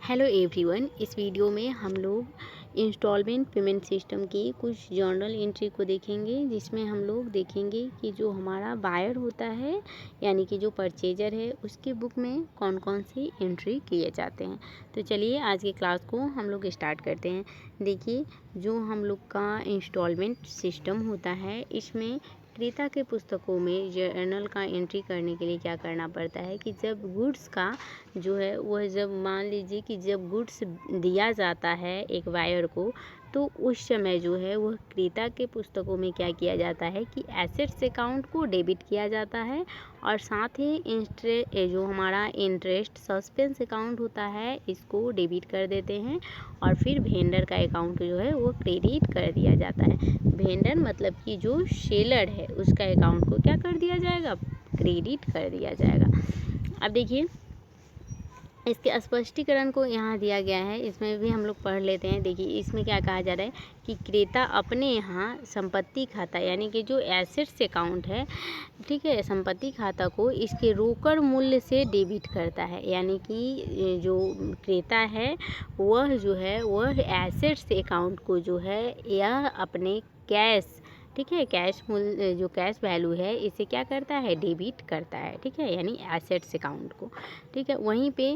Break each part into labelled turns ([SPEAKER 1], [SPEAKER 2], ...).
[SPEAKER 1] Hello everyone. इस video में हम लोग इंस्टॉलमेंट पेमेंट सिस्टम की कुछ जर्नल एंट्री को देखेंगे, जिसमें हम लोग देखेंगे कि जो हमारा बायर होता है यानी कि जो परचेजर है उसके बुक में कौन कौन सी एंट्री किए जाते हैं। तो चलिए आज की क्लास को हम लोग स्टार्ट करते हैं। देखिए, जो हम लोग का इंस्टॉलमेंट सिस्टम होता है, इसमें क्रेता के पुस्तकों में जर्नल का एंट्री करने के लिए क्या करना पड़ता है कि जब गुड्स का जो है वह जब मान लीजिए कि जब गुड्स दिया जाता है एक बायर को, तो उस समय जो है वह क्रेता के पुस्तकों में क्या किया जाता है कि एसेट्स अकाउंट को डेबिट किया जाता है और साथ ही जो हमारा इंटरेस्ट सस्पेंस अकाउंट होता है इसको डेबिट कर देते हैं और फिर वेंडर का अकाउंट जो है वो क्रेडिट कर दिया जाता है। वेंडर मतलब कि जो सेलर है उसका अकाउंट को क्या कर दिया जाएगा, क्रेडिट कर दिया जाएगा। अब देखिए, इसके स्पष्टीकरण को यहाँ दिया गया है, इसमें भी हम लोग पढ़ लेते हैं। देखिए, इसमें क्या कहा जा रहा है कि क्रेता अपने यहाँ संपत्ति खाता यानी कि जो एसेट्स अकाउंट है, ठीक है, संपत्ति खाता को इसके रोकड़ मूल्य से डेबिट करता है। यानी कि जो क्रेता है वह जो है वह एसेट्स अकाउंट को जो है यह अपने कैश, ठीक है, कैश मूल्य जो कैश वैल्यू है इसे क्या करता है, डेबिट करता है, ठीक है, यानी एसेट्स अकाउंट को, ठीक है। वहीं पे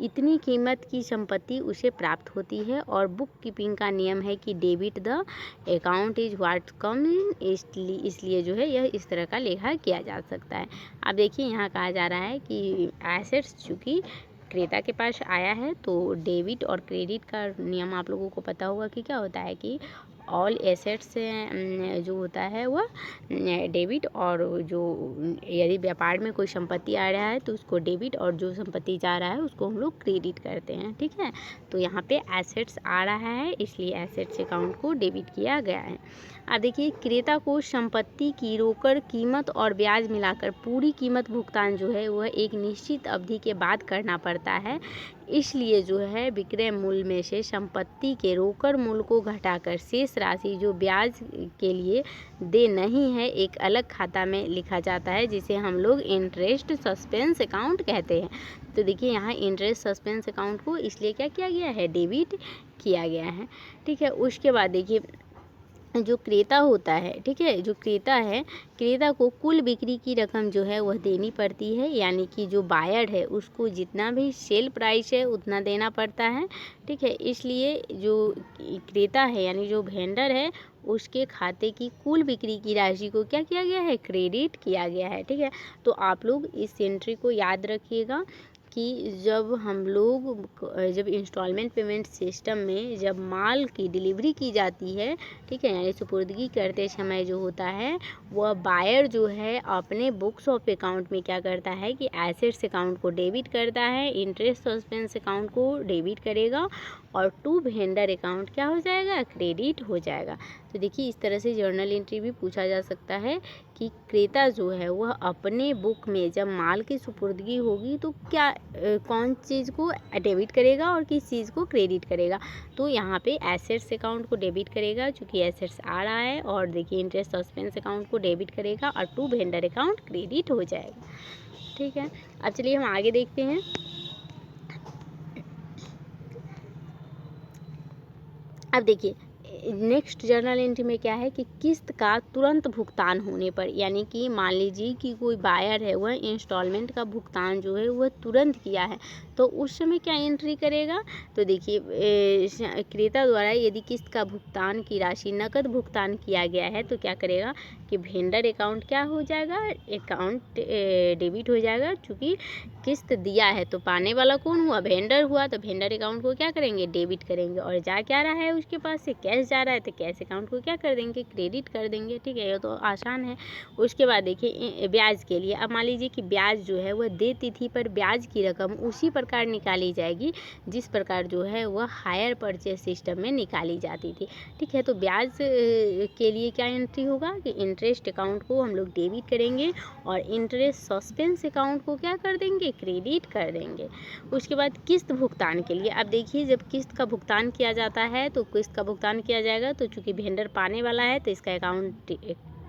[SPEAKER 1] इतनी कीमत की संपत्ति उसे प्राप्त होती है और बुक कीपिंग का नियम है कि debit the account is what come in, इसलिए जो है यह इस तरह का लेखा किया जा सकता है। अब देखिए, यहाँ कहा जा रहा है कि एसेट्स चूँकि क्रेता के पास आया है तो डेबिट और क्रेडिट का नियम आप लोगों को पता होगा कि क्या होता है कि ऑल एसेट्स जो होता है वह डेबिट, और जो यदि व्यापार में कोई संपत्ति आ रहा है तो उसको डेबिट और जो संपत्ति जा रहा है उसको हम लोग क्रेडिट करते हैं, ठीक है। तो यहाँ पे एसेट्स आ रहा है इसलिए एसेट्स अकाउंट को डेबिट किया गया है। अब देखिए, क्रेता को संपत्ति की रोकड़ कीमत और ब्याज मिलाकर पूरी कीमत भुगतान जो है वह एक निश्चित अवधि के बाद करना पड़ता है। इसलिए जो है विक्रय मूल्य में से संपत्ति के रोकड़ मूल्य को घटाकर शेष राशि जो ब्याज के लिए दे नहीं है एक अलग खाता में लिखा जाता है, जिसे हम लोग इंटरेस्ट सस्पेंस अकाउंट कहते हैं। तो देखिए, यहाँ इंटरेस्ट सस्पेंस अकाउंट को इसलिए क्या किया गया है, डेबिट किया गया है, ठीक है। उसके बाद देखिए, जो क्रेता होता है, ठीक है, जो क्रेता है, क्रेता को कुल बिक्री की रकम जो है वह देनी पड़ती है, यानी कि जो बायर है उसको जितना भी सेल प्राइस है उतना देना पड़ता है, ठीक है। इसलिए जो क्रेता है यानी जो वेंडर है उसके खाते की कुल बिक्री की राशि को क्या किया गया है, क्रेडिट किया गया है, ठीक है। तो आप लोग इस एंट्री को याद रखिएगा कि जब इंस्टॉलमेंट पेमेंट सिस्टम में जब माल की डिलीवरी की जाती है, ठीक है, यानी सुपुर्दगी करते समय जो होता है वह बायर जो है अपने बुक्स ऑफ अकाउंट में क्या करता है कि एसेट्स अकाउंट को डेबिट करता है, इंटरेस्ट सस्पेंस अकाउंट को डेबिट करेगा और टू वेंडर अकाउंट क्या हो जाएगा, क्रेडिट हो जाएगा। तो देखिए, इस तरह से जर्नल एंट्री भी पूछा जा सकता है कि क्रेता जो है वह अपने बुक में जब माल की सुपुर्दगी होगी तो क्या कौन चीज़ को डेबिट करेगा और किस चीज़ को क्रेडिट करेगा। तो यहाँ पे एसेट्स अकाउंट को डेबिट करेगा चूँकि एसेट्स आ रहा है, और देखिए इंटरेस्ट सस्पेंस अकाउंट को डेबिट करेगा और टू वेंडर अकाउंट क्रेडिट हो जाएगा, ठीक है। अब चलिए हम आगे देखते हैं। अब देखिए, नेक्स्ट जर्नल एंट्री में क्या है कि किस्त का तुरंत भुगतान होने पर, यानी कि मान लीजिए कि कोई बायर है वह इंस्टॉलमेंट का भुगतान जो है वह तुरंत किया है तो उस समय क्या एंट्री करेगा। तो देखिए, क्रेता द्वारा यदि किस्त का भुगतान की राशि नकद भुगतान किया गया है तो क्या करेगा कि वेंडर अकाउंट क्या हो जाएगा, अकाउंट डेबिट हो जाएगा। चूँकि किस्त दिया है तो पाने वाला कौन हुआ, वेंडर हुआ, तो वेंडर अकाउंट को क्या करेंगे, डेबिट करेंगे, और जा क्या रहा है उसके पास से, कैश जा रहा है, तो कैश अकाउंट को क्या कर देंगे, क्रेडिट कर देंगे, ठीक है। ये तो आसान है। उसके बाद देखिए, ब्याज के लिए, अब मान लीजिए कि ब्याज जो है वह दे तिथि पर ब्याज की रकम उसी प्रकार निकाली जाएगी जिस प्रकार जो है वह हायर परचेज सिस्टम में निकाली जाती थी, ठीक है। तो ब्याज के लिए क्या एंट्री होगा कि इंटरेस्ट अकाउंट को हम लोग डेबिट करेंगे और इंटरेस्ट सस्पेंस अकाउंट को क्या कर देंगे, क्रेडिट कर देंगे। उसके बाद किस्त भुगतान के लिए, अब देखिए, जब किस्त का भुगतान किया जाता है तो किस्त का भुगतान किया जाएगा तो चूँकि वेंडर पाने वाला है तो इसका अकाउंट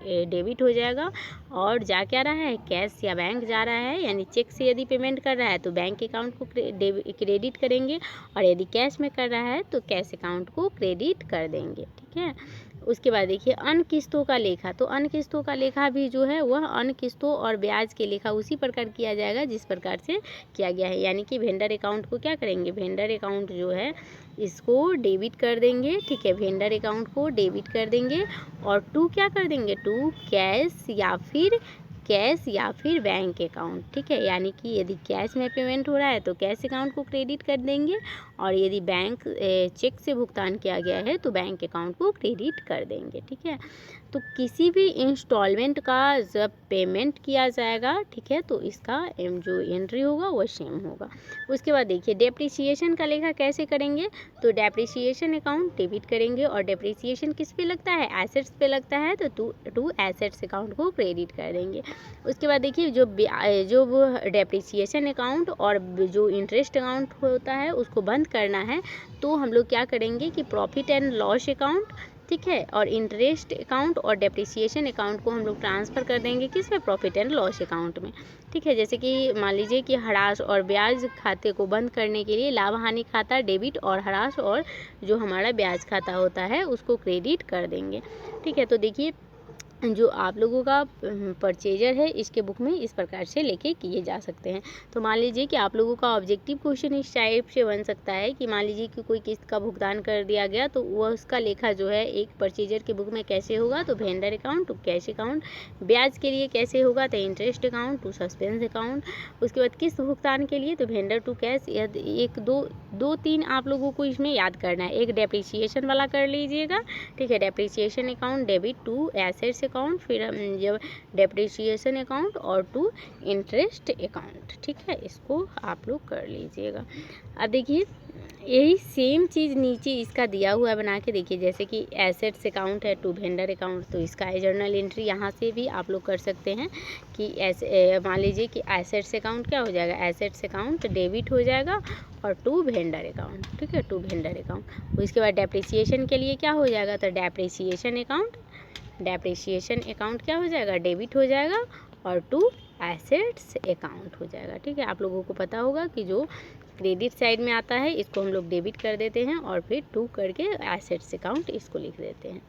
[SPEAKER 1] डेबिट हो जाएगा। और जा क्या रहा है, कैश या बैंक जा रहा है, यानी चेक से यदि पेमेंट कर रहा है तो बैंक अकाउंट को क्रेडिट करेंगे, और यदि कैश में कर रहा है तो कैश अकाउंट को क्रेडिट कर देंगे। ठीक है। उसके बाद देखिए अन्य किस्तों का लेखा। तो अन्य किस्तों का लेखा भी जो है वह अन्य किस्तों और ब्याज के लेखा उसी प्रकार किया जाएगा जिस प्रकार से किया गया है। यानी कि वेंडर अकाउंट को क्या करेंगे, वेंडर अकाउंट जो है इसको डेबिट कर देंगे। ठीक है, वेंडर अकाउंट को डेबिट कर देंगे। और टू क्या कर देंगे, टू कैश या फिर बैंक अकाउंट। ठीक है, यानी कि यदि कैश में पेमेंट हो रहा है तो कैश अकाउंट को क्रेडिट कर देंगे, और यदि बैंक चेक से भुगतान किया गया है तो बैंक अकाउंट को क्रेडिट कर देंगे। ठीक है, तो किसी भी इंस्टॉलमेंट का जब पेमेंट किया जाएगा, ठीक है, तो इसका जो एंट्री होगा वो सेम होगा। उसके बाद देखिए डेप्रिसिएशन का लेखा कैसे करेंगे, तो डेप्रिसिएशन अकाउंट डेबिट करेंगे, और डेप्रिसिएशन किस पे लगता है, एसेट्स पे लगता है, तो टू एसेट्स अकाउंट को क्रेडिट कर देंगे। उसके बाद देखिए जो वो डेप्रिसिएशन अकाउंट और जो इंटरेस्ट अकाउंट होता है उसको बंद करना है, तो हम लोग क्या करेंगे कि प्रॉफिट एंड लॉस अकाउंट, ठीक है, और इंटरेस्ट अकाउंट और डेप्रिसिएशन अकाउंट को हम लोग ट्रांसफ़र कर देंगे किस में, प्रॉफिट एंड लॉस अकाउंट में। ठीक है, जैसे कि मान लीजिए कि ह्रास और ब्याज खाते को बंद करने के लिए लाभ हानि खाता डेबिट और ह्रास और जो हमारा ब्याज खाता होता है उसको क्रेडिट कर देंगे। ठीक है, तो देखिए जो आप लोगों का परचेजर है इसके बुक में इस प्रकार से लेके किए जा सकते हैं। तो मान लीजिए कि आप लोगों का ऑब्जेक्टिव क्वेश्चन इस टाइप से बन सकता है कि मान लीजिए कि कोई किस्त का भुगतान कर दिया गया, तो वह उसका लेखा जो है एक परचेजर के बुक में कैसे होगा, तो vendor account to cash account, ब्याज के लिए कैसे होगा तो interest account to suspense account, उसके बाद किस्त भुगतान के लिए तो वेंडर टू कैश। एक दो तीन आप लोगों को इसमें याद करना है। एक डेप्रिसिएशन वाला कर लीजिएगा, ठीक है, depreciation account debit to assets account, फिर जब डेप्रिसिएशन अकाउंट और टू इंटरेस्ट अकाउंट। ठीक है, इसको आप लोग कर लीजिएगा। अब देखिए यही सेम चीज़ नीचे इसका दिया हुआ है बना के देखिए, जैसे कि एसेट्स अकाउंट है टू वेंडर अकाउंट, तो इसका जर्नल एंट्री यहाँ से भी आप लोग कर सकते हैं कि ऐसे मान लीजिए कि एसेट्स अकाउंट क्या हो जाएगा, एसेट्स अकाउंट डेबिट हो जाएगा और टू वेंडर अकाउंट। ठीक है, टू वेंडर अकाउंट। उसके बाद डेप्रिसिएशन के लिए क्या हो जाएगा, तो डेप्रिसिएशन अकाउंट क्या हो जाएगा, डेबिट हो जाएगा और टू एसेट्स अकाउंट हो जाएगा। ठीक है, आप लोगों को पता होगा कि जो क्रेडिट साइड में आता है इसको हम लोग डेबिट कर देते हैं और फिर टू करके एसेट्स अकाउंट इसको लिख देते हैं।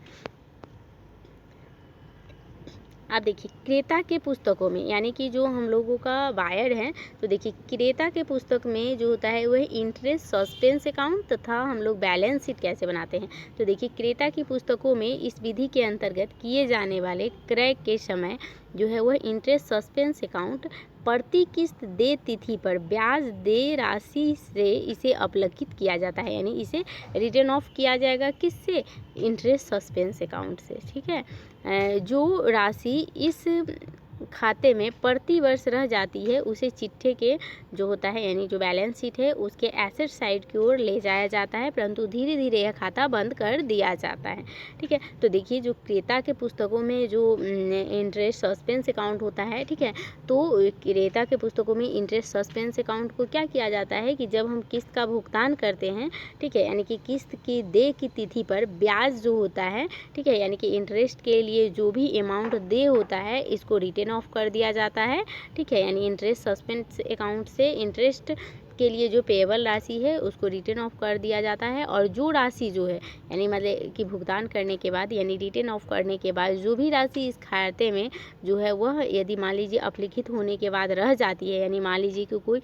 [SPEAKER 1] अब देखिए क्रेता के पुस्तकों में, यानी कि जो हम लोगों का बायर है, तो देखिए क्रेता के पुस्तक में जो होता है वह इंटरेस्ट सस्पेंस अकाउंट तथा हम लोग बैलेंस शीट कैसे बनाते हैं। तो देखिए क्रेता की पुस्तकों में इस विधि के अंतर्गत किए जाने वाले क्रय के समय जो है वह इंटरेस्ट सस्पेंस अकाउंट प्रति किस्त दे तिथि पर ब्याज दे राशि से इसे अपलखित किया जाता है, यानी इसे रिटर्न ऑफ किया जाएगा किससे, इंटरेस्ट सस्पेंस अकाउंट से। ठीक है, जो राशि इस खाते में प्रति वर्ष रह जाती है उसे चिट्ठे के जो होता है यानी जो बैलेंस शीट है उसके एसेट साइड की ओर ले जाया जाता है, परंतु धीरे धीरे यह खाता बंद कर दिया जाता है। ठीक है, तो देखिए जो क्रेता के पुस्तकों में जो इंटरेस्ट सस्पेंस अकाउंट होता है, ठीक है, तो क्रेता के पुस्तकों में इंटरेस्ट सस्पेंस अकाउंट को क्या किया जाता है कि जब हम किस्त का भुगतान करते हैं, ठीक है, यानी कि किस्त की दे की तिथि पर ब्याज जो होता है, ठीक है, यानी कि इंटरेस्ट के लिए जो भी अमाउंट दे होता है इसको रिटर्न ऑफ कर दिया जाता है। ठीक है, यानी इंटरेस्ट सस्पेंस अकाउंट से इंटरेस्ट के लिए जो पेएबल राशि है उसको रिटर्न ऑफ कर दिया जाता है, और जो राशि जो है यानी मतलब कि भुगतान करने के बाद यानी रिटर्न ऑफ करने के बाद जो भी राशि इस खाते में जो है वह यदि मान लीजिए अपलिखित होने के बाद रह जाती है, यानी मान लीजिए कि कोई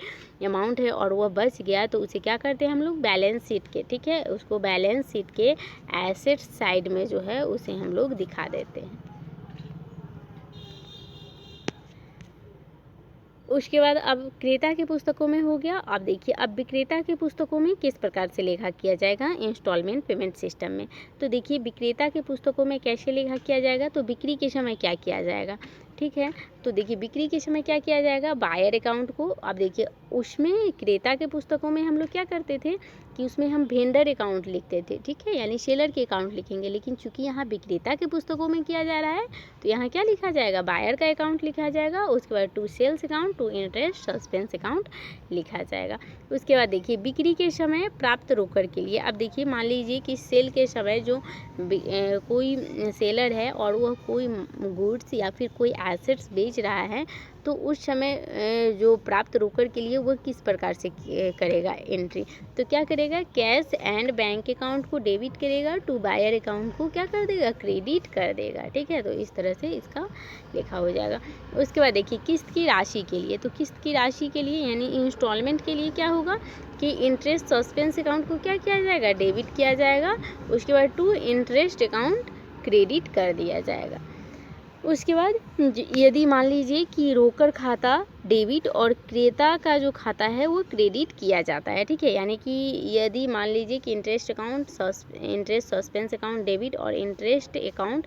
[SPEAKER 1] अमाउंट है और वह बच गया, तो उसे क्या करते हैं हम लोग बैलेंस शीट के, ठीक है, उसको बैलेंस शीट के एसेट साइड में जो है उसे हम लोग दिखा देते हैं। उसके बाद अब क्रेता की पुस्तकों में हो गया। अब देखिए अब विक्रेता की पुस्तकों में किस प्रकार से लेखा किया जाएगा इंस्टॉलमेंट पेमेंट सिस्टम में। तो देखिए विक्रेता की पुस्तकों में कैसे लेखा किया जाएगा, तो बिक्री के समय क्या किया जाएगा, ठीक है, तो देखिए बिक्री के समय क्या किया जाएगा, बायर अकाउंट को, अब देखिए उसमें क्रेता के पुस्तकों में हम लोग क्या करते थे कि उसमें हम वेंडर अकाउंट लिखते थे, ठीक है, यानी सेलर के अकाउंट लिखेंगे। लेकिन चूंकि यहाँ विक्रेता के पुस्तकों में किया जा रहा है तो यहाँ क्या लिखा जाएगा, बायर का अकाउंट लिखा जाएगा। उसके बाद to sales account, to interest suspense account लिखा जाएगा। उसके बाद देखिए बिक्री के समय प्राप्त रोकड़ के लिए, अब देखिए मान लीजिए कि सेल के समय जो कोई सेलर है और वह कोई गुड्स या फिर कोई एसेट्स बेच रहा है, तो उस समय जो प्राप्त रोकड़ के लिए वह किस प्रकार से करेगा एंट्री, तो क्या करेगा, कैश एंड बैंक अकाउंट को डेबिट करेगा, टू बायर अकाउंट को क्या कर देगा, क्रेडिट कर देगा, ठीक है। तो इस तरह से इसका लिखा हो जाएगा। उसके बाद देखिए किस्त की राशि के लिए, तो किस्त की राशि के लिए यानी इंस्टॉलमेंट के लिए क्या होगा कि इंटरेस्ट सस्पेंस अकाउंट को क्या किया जाएगा, डेबिट किया जाएगा। उसके बाद टू इंटरेस्ट अकाउंट क्रेडिट कर दिया जाएगा। उसके बाद यदि मान लीजिए कि रोकड़ खाता डेबिट और क्रेता का जो खाता है वो क्रेडिट किया जाता है, ठीक है, यानी कि यदि मान लीजिए कि इंटरेस्ट सस्पेंस अकाउंट डेबिट और इंटरेस्ट अकाउंट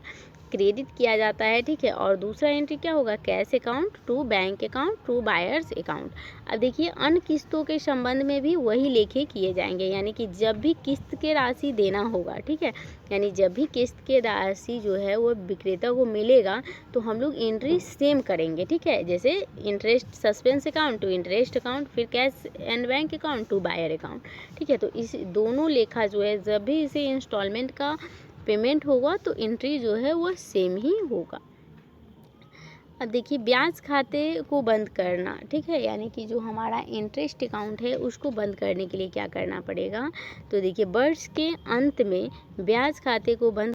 [SPEAKER 1] क्रेडिट किया जाता है, ठीक है, और दूसरा एंट्री क्या होगा, cash account, to bank account, to buyers account. अब देखिए अन्य किस्तों के संबंध में भी वही लेखे किए जाएंगे, यानी कि जब भी किस्त के राशि देना होगा, ठीक है, यानी जब भी किस्त के राशि जो है वो विक्रेता को मिलेगा तो हम लोग एंट्री सेम करेंगे, ठीक है, जैसे interest suspense account to interest account, फिर cash and bank account to buyer account, ठीक है। तो इस दोनों लेखा जो है जब भी इसे इंस्टॉलमेंट का पेमेंट होगा तो एंट्री जो है वो सेम ही होगा। अब देखिए ब्याज खाते को बंद करना, ठीक है, यानी कि जो हमारा इंटरेस्ट अकाउंट है उसको बंद करने के लिए क्या करना पड़ेगा, तो देखिए वर्ष के अंत में ब्याज खाते को बंद